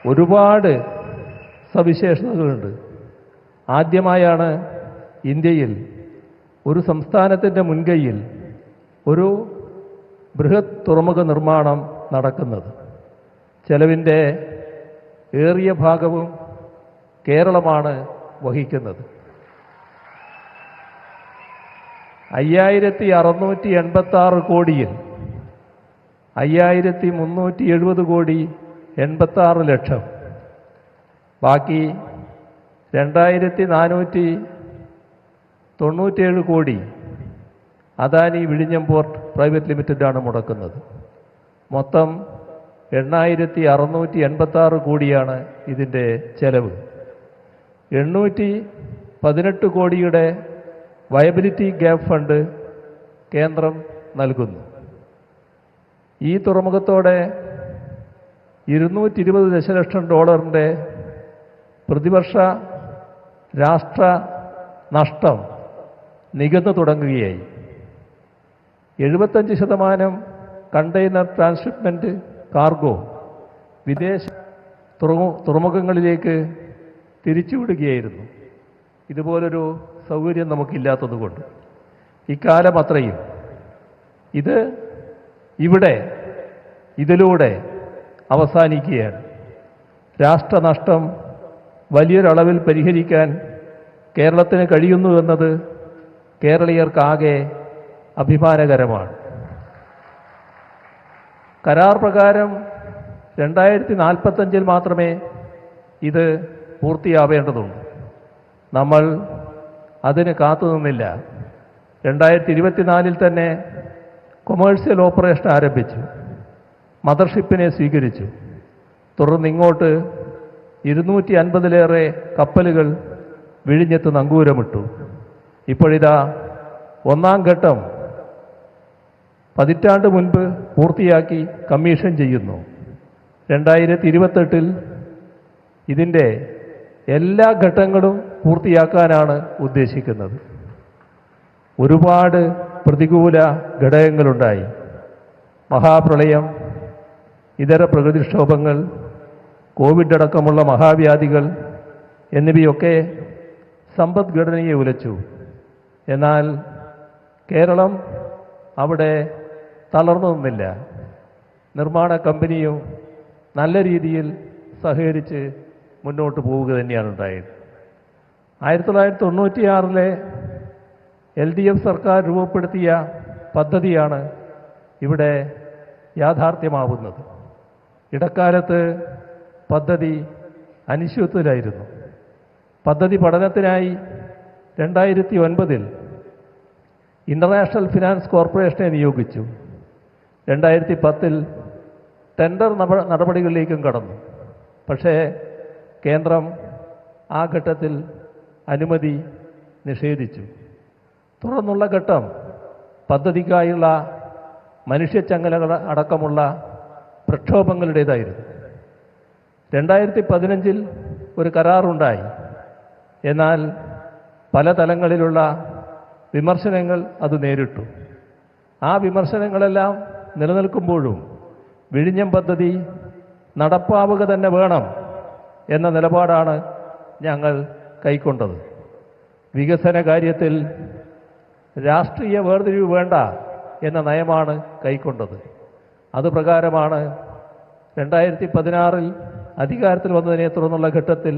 ഒരുപാട് സവിശേഷതകളുണ്ട്. ആദ്യമായാണ് ഇന്ത്യയിൽ ഒരു സംസ്ഥാനത്തിൻ്റെ മുൻകൈയിൽ ഒരു ബൃഹത് തുറമുഖ നിർമ്മാണം നടക്കുന്നത്. ചെലവിൻ്റെ ഏറിയ ഭാഗവും കേരളമാണ് വഹിക്കുന്നത്. 5686 കോടിയിൽ 5370 കോടി 86 ലക്ഷം, ബാക്കി 2497 കോടി അദാനി വിഴിഞ്ഞം പോർട്ട് പ്രൈവറ്റ് ലിമിറ്റഡാണ് മുടക്കുന്നത്. മൊത്തം 8686 കോടിയാണ് ഇതിൻ്റെ ചെലവ്. 818 കോടിയുടെ വയബിലിറ്റി ഗ്യാപ്പ് ഫണ്ട് കേന്ദ്രം നൽകുന്നു. ഈ തുറമുഖത്തോടെ $220 ദശലക്ഷം പ്രതിവർഷ രാഷ്ട്ര നഷ്ടം നികന്നു തുടങ്ങുകയായി. 75% കണ്ടെയ്നർ ട്രാൻസ്ഷിപ്മെൻറ്റ് കാർഗോ വിദേശ തുറമുഖങ്ങളിലേക്ക് തിരിച്ചുവിടുകയായിരുന്നു. ഇതുപോലൊരു സൗകര്യം നമുക്കില്ലാത്തതുകൊണ്ട് ഇക്കാലം അത്രയും ഇതിലൂടെ അവസാനിക്കുകയാണ്. രാഷ്ട്രനഷ്ടം വലിയൊരളവിൽ പരിഹരിക്കാൻ കേരളത്തിന് കഴിയുന്നുവെന്നത് കേരളീയർക്കാകെ അഭിമാനകരമാണ്. കരാർ പ്രകാരം 2045 മാത്രമേ ഇത് പൂർത്തിയാവേണ്ടതുള്ളൂ. നമ്മൾ അതിന് കാത്തുനിന്നില്ല. 2024 തന്നെ കൊമേഴ്സ്യൽ ഓപ്പറേഷൻ ആരംഭിച്ചു. മദർഷിപ്പിനെ സ്വീകരിച്ചു. തുടർന്ന് ഇങ്ങോട്ട് 250-ലേറെ കപ്പലുകൾ വിഴിഞ്ഞത്ത് നങ്കൂരമിട്ടു. ഇപ്പോഴിതാ ഒന്നാം ഘട്ടം പതിറ്റാണ്ട് മുൻപ് പൂർത്തിയാക്കി കമ്മീഷൻ ചെയ്യുന്നു. 2028 ഇതിൻ്റെ എല്ലാ ഘട്ടങ്ങളും പൂർത്തിയാക്കാനാണ് ഉദ്ദേശിക്കുന്നത്. ഒരുപാട് പ്രതികൂല ഘടകങ്ങളുണ്ടായി. മഹാപ്രളയം, ഇതര പ്രകൃതിക്ഷോഭങ്ങൾ, കോവിഡ് അടക്കമുള്ള മഹാവ്യാധികൾ എന്നിവയൊക്കെ സമ്പദ്ഘടനയെ ഉലച്ചു. എന്നാൽ കേരളം അവിടെ തളർന്നു നിന്നില്ല. നിർമ്മാണ കമ്പനിയും നല്ല രീതിയിൽ സഹകരിച്ച് മുന്നോട്ട് പോവുക തന്നെയാണ് ഉണ്ടായത്. 1996 LDF സർക്കാർ രൂപപ്പെടുത്തിയ പദ്ധതിയാണ് ഇവിടെ യാഥാർത്ഥ്യമാവുന്നത്. ഇടക്കാലത്ത് പദ്ധതി അനിശ്ചിതത്വത്തിലായിരുന്നു. പദ്ധതി പഠനത്തിനായി 2009 ഇൻ്റർനാഷണൽ ഫിനാൻസ് കോർപ്പറേഷനെ നിയോഗിച്ചു. 2010 ടെൻഡർ നടപടികളിലേക്കും കടന്നു. പക്ഷേ കേന്ദ്രം ആ ഘട്ടത്തിൽ അനുമതി നിഷേധിച്ചു. തുടർന്നുള്ള ഘട്ടം പദ്ധതിക്കായുള്ള മനുഷ്യച്ചങ്ങലകൾ അടക്കമുള്ള പ്രക്ഷോഭങ്ങളുടേതായിരുന്നു. 2015 ഒരു കരാറുണ്ടായി. എന്നാൽ പല തലങ്ങളിലുള്ള വിമർശനങ്ങൾ അത് നേരിട്ടു. ആ വിമർശനങ്ങളെല്ലാം നിലനിൽക്കുമ്പോഴും വിഴിഞ്ഞം പദ്ധതി നടപ്പാവുക തന്നെ വേണം എന്ന നിലപാടാണ് ഞങ്ങൾ കൈക്കൊണ്ടത്. വികസന കാര്യത്തിൽ രാഷ്ട്രീയ വേർതിരിവ് വേണ്ട എന്ന നയമാണ് കൈക്കൊണ്ടത്. അതുപ്രകാരമാണ് 2016 അധികാരത്തിൽ വന്നതിനെ തുടർന്നുള്ള ഘട്ടത്തിൽ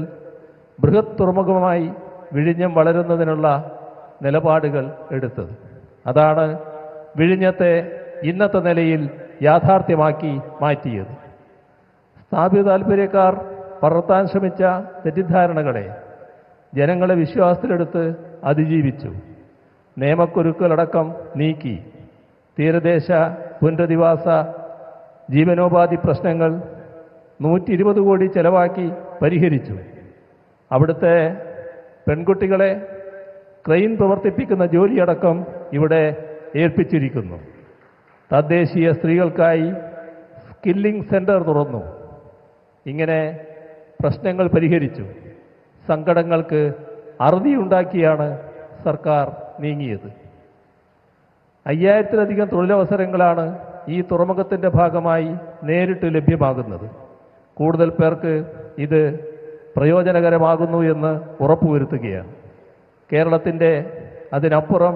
ബൃഹത് തുറമുഖമായി വിഴിഞ്ഞം വളരുന്നതിനുള്ള നിലപാടുകൾ എടുത്തത്. അതാണ് വിഴിഞ്ഞത്തെ ഇന്നത്തെ നിലയിൽ യാഥാർത്ഥ്യമാക്കി മാറ്റിയത്. സ്ഥാപിത താൽപ്പര്യക്കാർ പടർത്താൻ ശ്രമിച്ച തെറ്റിദ്ധാരണകളെ ജനങ്ങളെ വിശ്വാസത്തിലെടുത്ത് അതിജീവിച്ചു. നിയമക്കുരുക്കളടക്കം നീക്കി തീരദേശ പുനരധിവാസ ജീവനോപാധി പ്രശ്നങ്ങൾ 120 കോടി ചെലവാക്കി പരിഹരിച്ചു. അവിടുത്തെ പെൺകുട്ടികളെ ക്രെയിൻ പ്രവർത്തിപ്പിക്കുന്ന ജോലിയടക്കം ഇവിടെ ഏൽപ്പിച്ചിരിക്കുന്നു. തദ്ദേശീയ സ്ത്രീകൾക്കായി സ്കില്ലിംഗ് സെൻ്റർ തുറന്നു. ഇങ്ങനെ പ്രശ്നങ്ങൾ പരിഹരിച്ചു. സങ്കടങ്ങൾക്ക് അറുതിയുണ്ടാക്കിയാണ് സർക്കാർ നീങ്ങിയത്. 5000-ലധികം തൊഴിലവസരങ്ങളാണ് ഈ തുറമുഖത്തിൻ്റെ ഭാഗമായി നേരിട്ട് ലഭ്യമാകുന്നത്. കൂടുതൽ പേർക്ക് ഇത് പ്രയോജനകരമാകുന്നു എന്ന് ഉറപ്പുവരുത്തുകയാണ്. കേരളത്തിൻ്റെ അതിനപ്പുറം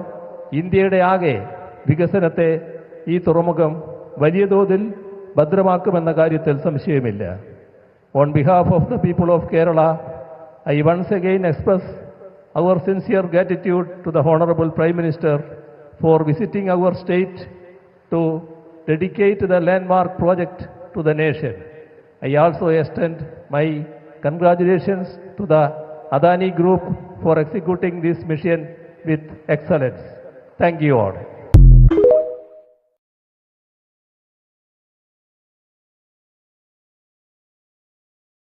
ഇന്ത്യയുടെ ആകെ വികസനത്തെ ഈ തുറമുഖം വലിയ തോതിൽ ഭദ്രമാക്കുമെന്ന കാര്യത്തിൽ സംശയമില്ല. On behalf of the people of Kerala, I once again express our sincere gratitude to the Honorable Prime Minister for visiting our state to dedicate the landmark project to the nation. I also extend my congratulations to the Adani Group for executing this mission with excellence. Thank you all.